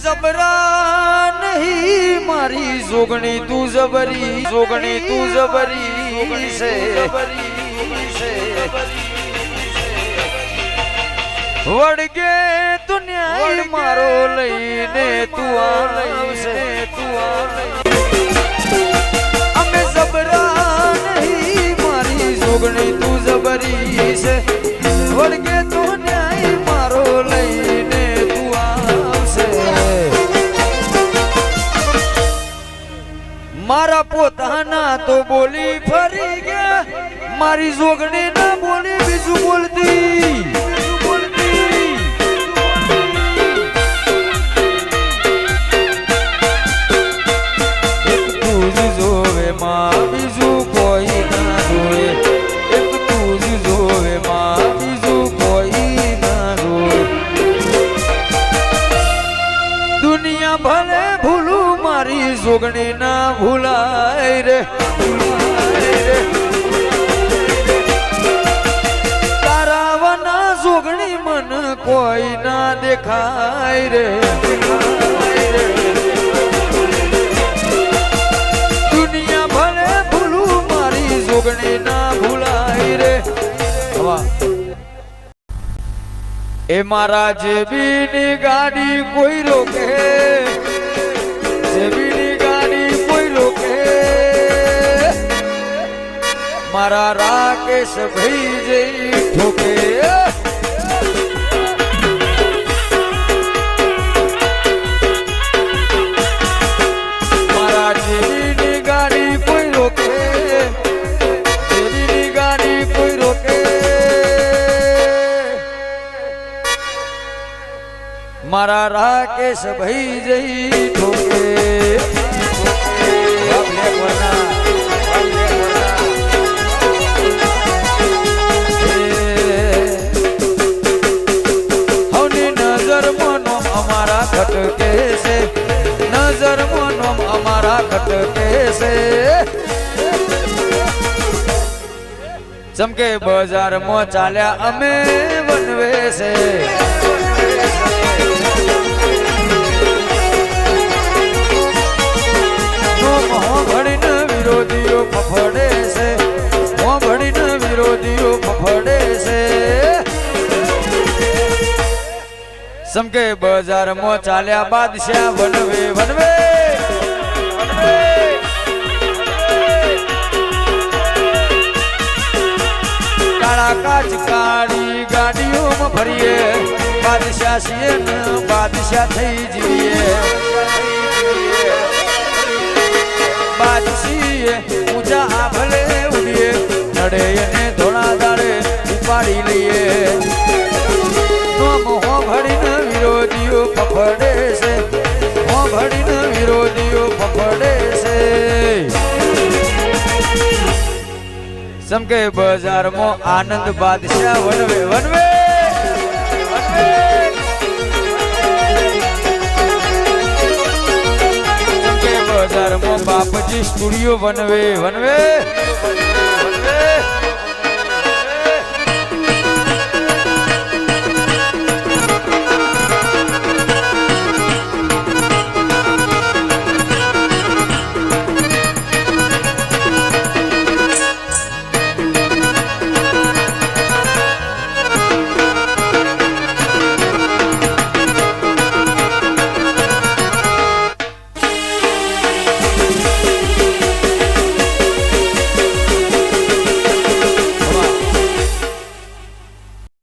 જબરા નહીં મારી જોગણી તું જબરી જોગણી તું જબરી છે વડગે તું ન્યાય મારો લઈને તું આવશે અમે જબરા નહીં મારી જોગણી તું જબરી છે વડગે તું ન્યાય મારો લઈને તું આવશે મારા પોતાના તો બોલી ફરી ગયા મારી જોગણી ના બોલી બીજું બોલતી બીજું કોઈ ના જોવે એક તું જ જોવે માં બીજું કોઈ ના જોવે દુનિયા ભલે ભૂલું મારી જોગણી ના ભૂલાય રે તારા વના જોગણી મન કોઈ ના દેખાય રે જોગણી ના ભૂલાય રે એ મારા જેબીની ગાડી કોઈ રોકે જેબીની ગાડી કોઈ રોકે મારા રાકેશ ભાઈ જઈ ઠોકે મારા જેબીની ગાડી કોઈ રોકે મારા રાકેશ ભાઈ જઈ ઠોકે હવની નજર મોનો અમારા ખટકે છે નજર મોનો અમારા ખટકે છે ચમકે બજારમાં ચાલ્યા અમે વનવે છે વિરોધીઓ ફફડે છે ભણીને વિરોધીઓ ફફડે છે સમકે બજારમાં ચાલ્યા બાદશાહ વનવે વનવે કાળા કાચ કાળી ગાડીઓમાં ફરીએ બાદશાહ છીએ ને બાદશાહ થઈ જીવીએ બાદશીએ ઊંચા આભલે ઉડીએ નડે એને ધોળા દાડે ઉપાડી લઈએ નોમ હો ભડીને વિરોધીઓ ફફડે છે હો ભડીને વિરોધીઓ ફફડે છે સમકે બજારમાં આનંદ બાદશાહ વનવે વનવે બજારમાં બાપજી સ્ટુડિયો વનવે વનવે